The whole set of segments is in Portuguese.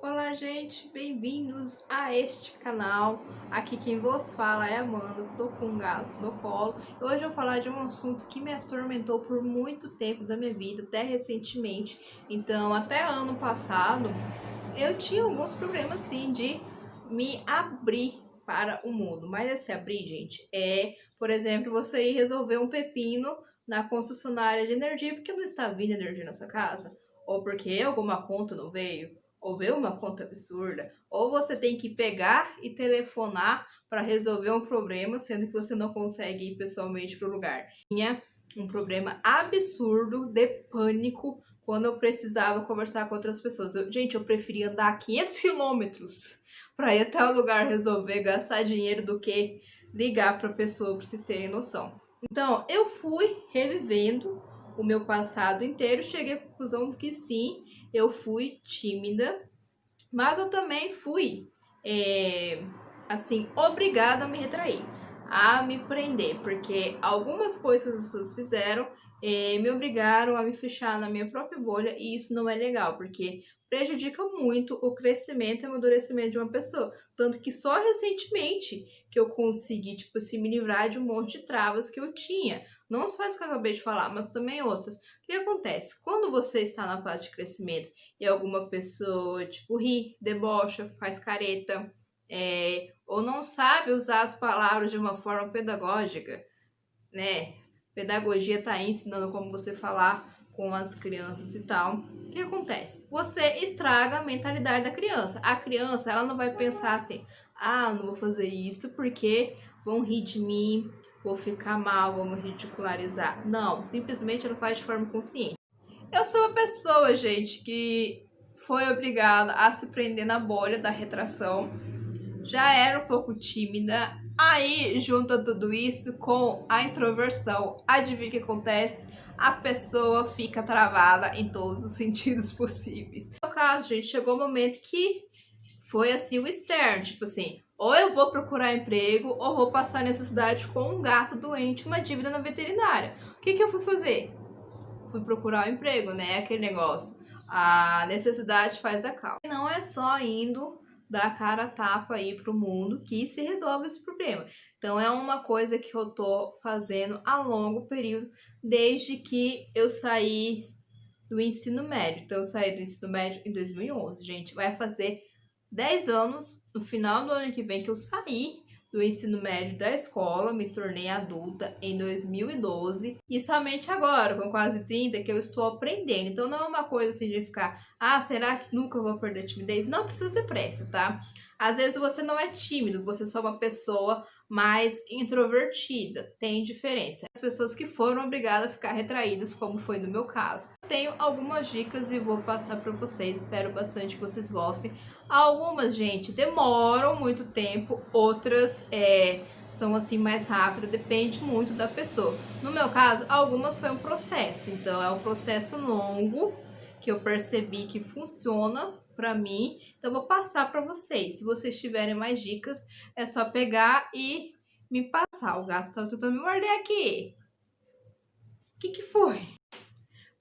Olá, gente, bem-vindos a este canal. Aqui quem vos fala é Amanda, tô com um gato no colo. Hoje eu vou falar de um assunto que me atormentou por muito tempo da minha vida, até recentemente. Então, até ano passado, eu tinha alguns problemas, sim, de me abrir para o mundo. Mas esse abrir, gente, por exemplo, você ir resolver um pepino na concessionária de energia porque não está vindo energia na sua casa, ou porque alguma conta não veio, ou veio uma conta absurda, ou você tem que pegar e telefonar para resolver um problema, sendo que você não consegue ir pessoalmente para o lugar. Tinha um problema absurdo de pânico quando eu precisava conversar com outras pessoas. Gente, eu preferia andar 500 quilômetros para ir até o lugar resolver, gastar dinheiro do que ligar para a pessoa, para vocês terem noção. Então, eu fui revivendo o meu passado inteiro, cheguei à conclusão que sim, eu fui tímida, mas eu também fui, assim, obrigada a me retrair, a me prender, porque algumas coisas que as pessoas fizeram me obrigaram a me fechar na minha própria bolha, e isso não é legal, porque prejudica muito o crescimento e amadurecimento de uma pessoa. Tanto que só recentemente que eu consegui, tipo assim, me livrar de um monte de travas que eu tinha. Não só as que eu acabei de falar, mas também outras. O que acontece? Quando você está na fase de crescimento e alguma pessoa, tipo, ri, debocha, faz careta, ou não sabe usar as palavras de uma forma pedagógica, né? Pedagogia tá aí ensinando como você falar com as crianças e tal. O que acontece? Você estraga a mentalidade da criança. A criança, ela não vai pensar assim, ah, não vou fazer isso porque vão rir de mim, vou ficar mal, vão me ridicularizar. Não, simplesmente ela faz de forma consciente. Eu sou uma pessoa, gente, que foi obrigada a se prender na bolha da retração. Já era um pouco tímida. Aí, junta tudo isso com a introversão. Adivinha o que acontece? A pessoa fica travada em todos os sentidos possíveis. No meu caso, gente, chegou um momento que foi assim o externo, tipo assim, ou eu vou procurar emprego, ou vou passar necessidade com um gato doente, uma dívida na veterinária. O que eu fui fazer? Fui procurar um emprego, né? Aquele negócio. A necessidade faz a causa. Não é só indo dar cara a tapa aí pro mundo que se resolve esse problema. Então é uma coisa que eu tô fazendo a longo período, desde que eu saí do ensino médio. Então eu saí do ensino médio em 2011, gente. Vai fazer 10 anos no final do ano que vem que eu saí do ensino médio da escola, me tornei adulta em 2012 e somente agora, com quase 30, que eu estou aprendendo. Então não é uma coisa assim de ficar, ah, será que nunca vou perder a timidez? Não precisa ter pressa, tá? Às vezes você não é tímido, você é só uma pessoa mais introvertida, tem diferença. As pessoas que foram obrigadas a ficar retraídas, como foi no meu caso. Tenho algumas dicas e vou passar para vocês, espero bastante que vocês gostem. Algumas, gente, demoram muito tempo, outras são assim mais rápidas, depende muito da pessoa. No meu caso, algumas foi um processo, então é um processo longo que eu percebi que funciona para mim, então vou passar para vocês. Se vocês tiverem mais dicas, é só pegar e me passar. O gato tá tentando me morder aqui. O que foi?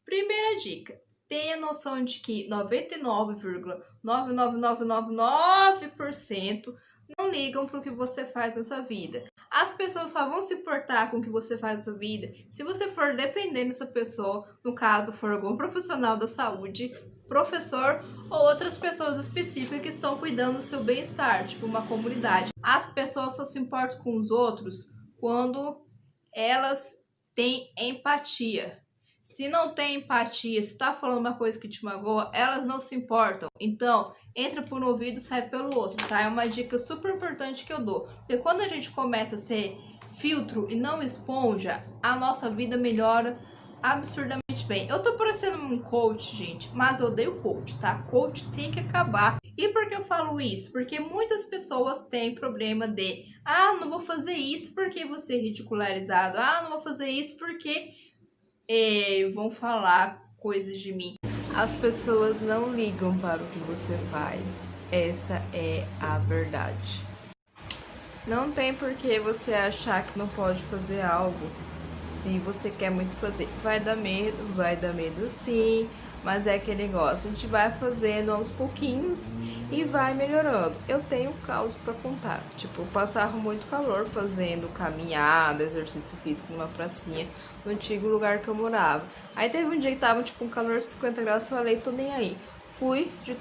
Primeira dica. Tenha noção de que 99,99999% não ligam para o que você faz na sua vida. As pessoas só vão se importar com o que você faz na sua vida se você for dependendo dessa pessoa, no caso, for algum profissional da saúde, professor ou outras pessoas específicas que estão cuidando do seu bem-estar, tipo uma comunidade. As pessoas só se importam com os outros quando elas têm empatia. Se não tem empatia, se tá falando uma coisa que te magoa, elas não se importam. Então, entra por um ouvido e sai pelo outro, tá? É uma dica super importante que eu dou. Porque quando a gente começa a ser filtro e não esponja, a nossa vida melhora absurdamente bem. Eu tô parecendo um coach, gente, mas eu odeio coach, tá? Coach tem que acabar. E por que eu falo isso? Porque muitas pessoas têm problema de, ah, não vou fazer isso porque vou ser ridicularizado. Ah, não vou fazer isso porque vão falar coisas de mim. As pessoas não ligam para o que você faz. Essa é a verdade. Não tem por que você achar que não pode fazer algo se você quer muito fazer. Vai dar medo sim. mas é aquele negócio, a gente vai fazendo aos pouquinhos e vai melhorando. Eu tenho caos para contar, tipo, eu passava muito calor fazendo caminhada, exercício físico numa pracinha no antigo lugar que eu morava. Aí teve um dia que tava tipo um calor de 50 graus, eu falei, tô nem aí. Fui de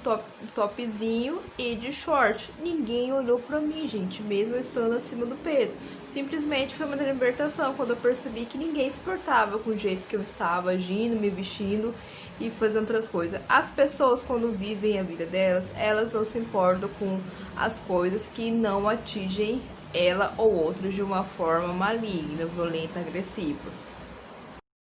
topzinho e de short. Ninguém olhou pra mim, gente, mesmo eu estando acima do peso. Simplesmente foi uma libertação quando eu percebi que ninguém se importava com o jeito que eu estava agindo, me vestindo e fazendo outras coisas. As pessoas, quando vivem a vida delas, elas não se importam com as coisas que não atingem ela ou outros de uma forma maligna, violenta, agressiva.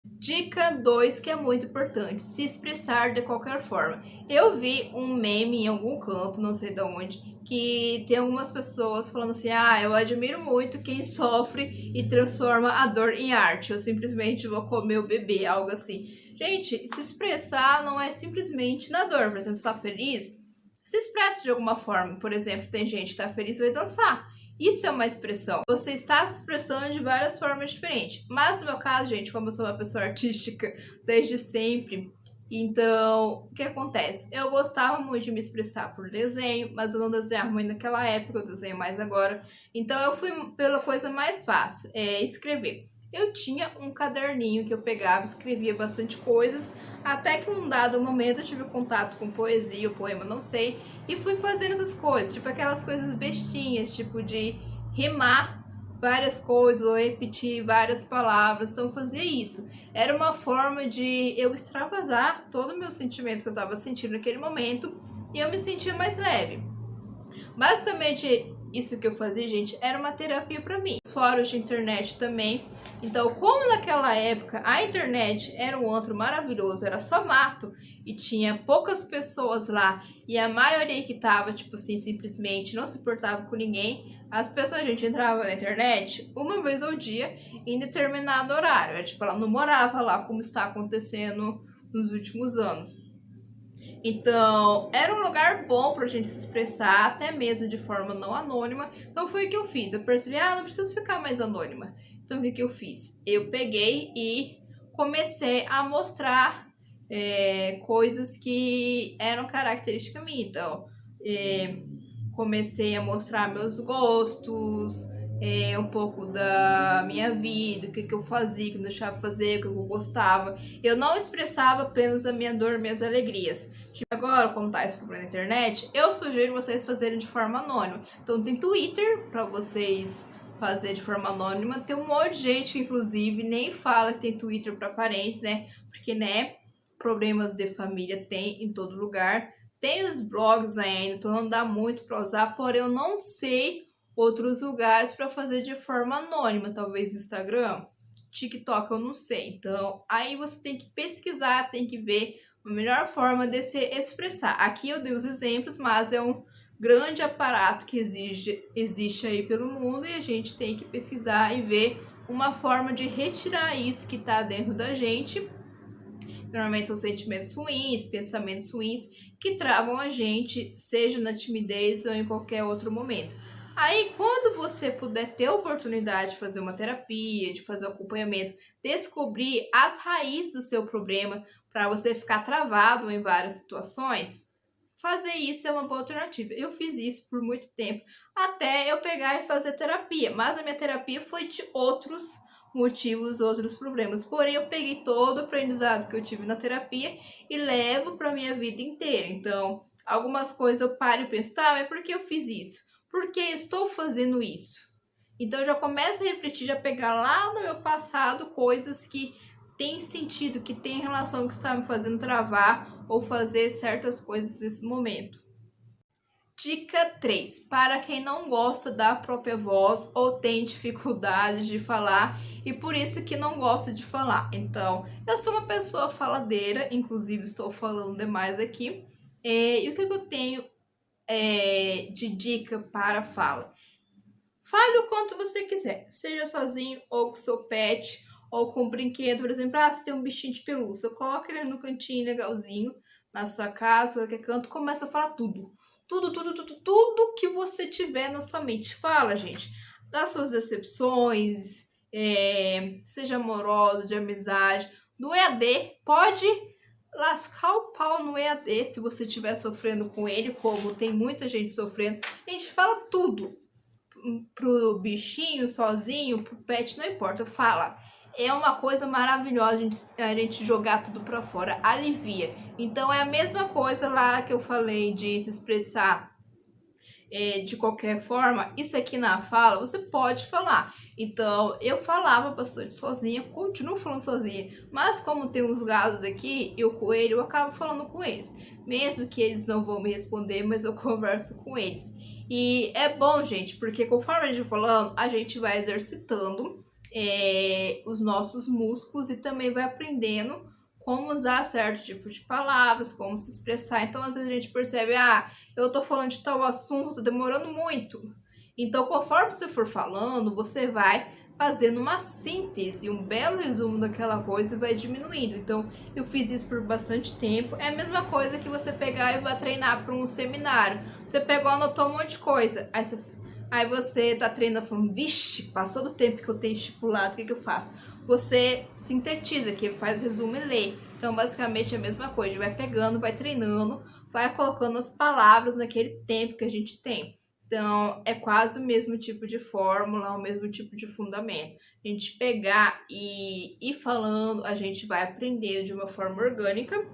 Dica 2, que é muito importante, se expressar de qualquer forma. Eu vi um meme em algum canto, não sei de onde, que tem algumas pessoas falando assim, eu admiro muito quem sofre e transforma a dor em arte, eu simplesmente vou comer o bebê, algo assim. Gente, se expressar não é simplesmente na dor, por exemplo, você tá feliz, se expressa de alguma forma. Por exemplo, tem gente que tá feliz e vai dançar. Isso é uma expressão. Você está se expressando de várias formas diferentes. Mas no meu caso, gente, como eu sou uma pessoa artística desde sempre, então o que acontece? Eu gostava muito de me expressar por desenho, mas eu não desenhava muito naquela época, eu desenho mais agora. Então eu fui pela coisa mais fácil, escrever. Eu tinha um caderninho que eu pegava, escrevia bastante coisas, até que um dado momento eu tive contato com poesia ou poema, não sei, e fui fazendo essas coisas, tipo aquelas coisas bestinhas, tipo de rimar várias coisas ou repetir várias palavras. Então eu fazia isso. Era uma forma de eu extravasar todo o meu sentimento que eu estava sentindo naquele momento e eu me sentia mais leve. Basicamente, isso que eu fazia, gente, era uma terapia para mim. Os fóruns de internet também. Então, como naquela época a internet era um antro maravilhoso, era só mato e tinha poucas pessoas lá e a maioria que tava, tipo assim, simplesmente não se importava com ninguém, as pessoas, a gente entrava na internet uma vez ao dia em determinado horário. Era, tipo, ela não morava lá como está acontecendo nos últimos anos. Então, era um lugar bom pra gente se expressar, até mesmo de forma não anônima. Então, foi o que eu fiz. Eu percebi, não preciso ficar mais anônima. Então, o que eu fiz? Eu peguei e comecei a mostrar coisas que eram características minhas. Então, comecei a mostrar meus gostos, um pouco da minha vida, o que eu fazia, o que eu deixava fazer, o que eu gostava. Eu não expressava apenas a minha dor, minhas alegrias. Tipo, agora, como tá esse problema na internet, eu sugiro vocês fazerem de forma anônima. Então tem Twitter para vocês fazer de forma anônima. Tem um monte de gente que, inclusive, nem fala que tem Twitter para parentes, né? Porque, né, problemas de família tem em todo lugar. Tem os blogs ainda, então não dá muito para usar, porém eu não sei outros lugares para fazer de forma anônima, talvez Instagram, TikTok, eu não sei. Então, aí você tem que pesquisar, tem que ver a melhor forma de se expressar. Aqui eu dei os exemplos, mas é um grande aparato que existe aí pelo mundo e a gente tem que pesquisar e ver uma forma de retirar isso que está dentro da gente. Normalmente são sentimentos ruins, pensamentos ruins que travam a gente, seja na timidez ou em qualquer outro momento. Aí, quando você puder ter a oportunidade de fazer uma terapia, de fazer um acompanhamento, descobrir as raízes do seu problema para você ficar travado em várias situações, fazer isso é uma boa alternativa. Eu fiz isso por muito tempo, até eu pegar e fazer terapia, mas a minha terapia foi de outros motivos, outros problemas. Porém, eu peguei todo o aprendizado que eu tive na terapia e levo para minha vida inteira. Então, algumas coisas eu paro e penso, tá, mas por que eu fiz isso? Por que estou fazendo isso? Então, eu já começo a refletir, já pegar lá no meu passado coisas que têm sentido, que têm relação com o que está me fazendo travar ou fazer certas coisas nesse momento. Dica 3. Para quem não gosta da própria voz ou tem dificuldade de falar e por isso que não gosta de falar. Então, eu sou uma pessoa faladeira, inclusive estou falando demais aqui. E o que eu tenho de dica para a fala? Fale o quanto você quiser, seja sozinho ou com seu pet ou com um brinquedo. Por exemplo, você tem um bichinho de pelúcia, coloca ele no cantinho legalzinho na sua casa, qualquer canto, começa a falar tudo. Tudo que você tiver na sua mente. Fala, gente, das suas decepções, seja amorosa, de amizade, do EAD, pode lascar o pau no EAD se você estiver sofrendo com ele, como tem muita gente sofrendo. A gente fala tudo pro bichinho sozinho, pro pet, não importa, fala. É uma coisa maravilhosa a gente jogar tudo pra fora, alivia. Então é a mesma coisa lá que eu falei de se expressar de qualquer forma, isso aqui na fala você pode falar. Então eu falava bastante sozinha, continuo falando sozinha, mas como tem os gatos aqui e o coelho, eu acabo falando com eles, mesmo que eles não vão me responder, mas eu converso com eles. E é bom, gente, porque conforme a gente vai falando, a gente vai exercitando os nossos músculos e também vai aprendendo como usar certo tipo de palavras, como se expressar. Então, às vezes a gente percebe, eu tô falando de tal assunto, tá demorando muito. Então, conforme você for falando, você vai fazendo uma síntese, um belo resumo daquela coisa e vai diminuindo. Então, eu fiz isso por bastante tempo. É a mesma coisa que você pegar e vai treinar para um seminário. Você pegou, anotou um monte de coisa. Aí você tá treinando falando, vixe, passou do tempo que eu tenho estipulado, o que eu faço? Você sintetiza, que faz resumo e lê. Então, basicamente, é a mesma coisa. Vai pegando, vai treinando, vai colocando as palavras naquele tempo que a gente tem. Então, é quase o mesmo tipo de fórmula, o mesmo tipo de fundamento. A gente pegar e ir falando, a gente vai aprender de uma forma orgânica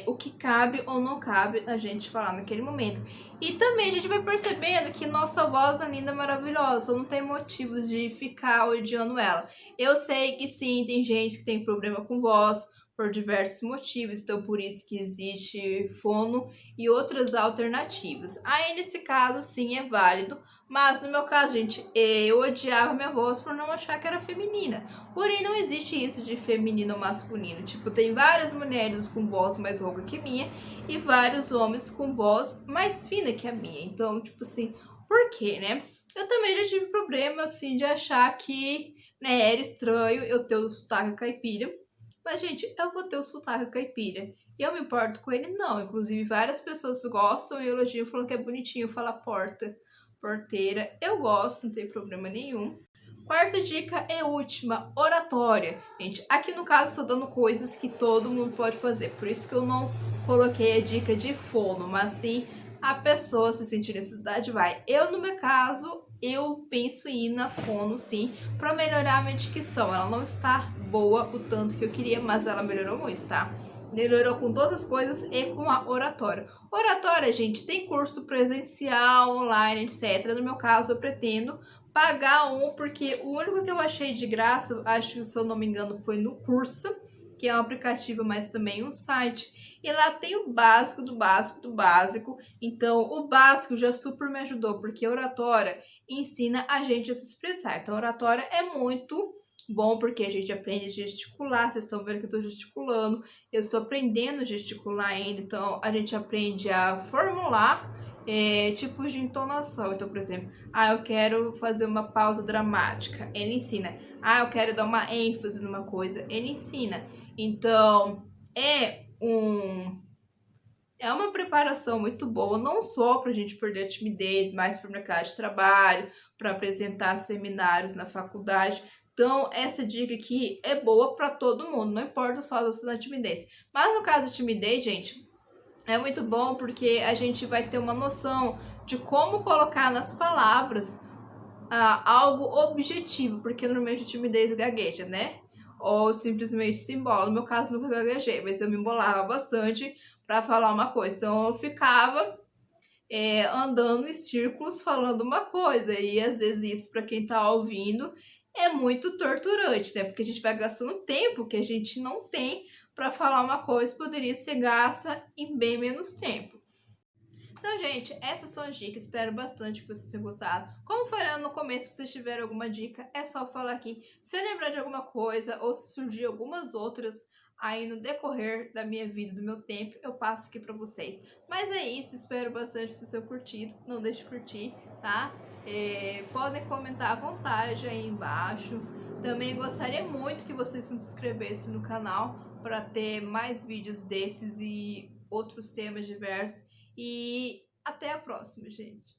o que cabe ou não cabe a gente falar naquele momento. E também a gente vai percebendo que nossa voz é linda, maravilhosa, não tem motivos de ficar odiando ela. Eu sei que sim, tem gente que tem problema com voz por diversos motivos, então por isso que existe fono e outras alternativas. Aí nesse caso sim é válido, mas no meu caso, gente, eu odiava minha voz por não achar que era feminina. Porém, não existe isso de feminino ou masculino. Tipo, tem várias mulheres com voz mais rouca que minha e vários homens com voz mais fina que a minha. Então, tipo assim, por quê, né? Eu também já tive problema, assim, de achar que, né, era estranho eu ter o sotaque caipira. Mas, gente, eu vou ter o sotaque caipira. E eu me importo com ele? Não. Inclusive, várias pessoas gostam e elogiam, falando que é bonitinho falar porteira. Eu gosto, não tem problema nenhum. Quarta dica e última, oratória. Gente, aqui no caso estou dando coisas que todo mundo pode fazer, por isso que eu não coloquei a dica de fono, mas sim a pessoa se sentir necessidade vai. Eu, no meu caso, eu penso em ir na fono sim, para melhorar a minha dicção. Ela não está boa o tanto que eu queria, mas ela melhorou muito, tá? Melhorou com todas as coisas e com a oratória. Oratória, gente, tem curso presencial, online, etc. No meu caso, eu pretendo pagar um, porque o único que eu achei de graça, acho que se eu não me engano, foi no Cursa, que é um aplicativo, mas também um site. E lá tem o básico do básico do básico. Então, o básico já super me ajudou, porque a oratória ensina a gente a se expressar. Então, a oratória é muito bom, porque a gente aprende a gesticular. Vocês estão vendo que eu estou gesticulando. Eu estou aprendendo a gesticular ainda. Então, a gente aprende a formular tipos de entonação. Então, por exemplo, eu quero fazer uma pausa dramática. Ele ensina. Eu quero dar uma ênfase numa coisa. Ele ensina. Então, é uma preparação muito boa, não só para a gente perder a timidez, mas para o mercado de trabalho, para apresentar seminários na faculdade. Então, essa dica aqui é boa para todo mundo, não importa só você na timidez. Mas no caso de timidez, gente, é muito bom porque a gente vai ter uma noção de como colocar nas palavras algo objetivo, porque normalmente a timidez gagueja, né? Ou simplesmente se embola. No meu caso, nunca gaguejei, mas eu me embolava bastante para falar uma coisa. Então eu ficava andando em círculos falando uma coisa. E às vezes isso, para quem tá ouvindo, é muito torturante, né? Porque a gente vai gastando tempo que a gente não tem para falar uma coisa, poderia ser gasta em bem menos tempo. Então, gente, essas são as dicas. Espero bastante que vocês tenham gostado. Como falei no começo, se vocês tiverem alguma dica, é só falar aqui. Se eu lembrar de alguma coisa ou se surgir algumas outras aí no decorrer da minha vida, do meu tempo, eu passo aqui pra vocês. Mas é isso, espero bastante que vocês tenham curtido. Não deixe de curtir, tá? Podem comentar à vontade aí embaixo. Também gostaria muito que vocês se inscrevessem no canal para ter mais vídeos desses e outros temas diversos. E até a próxima, gente.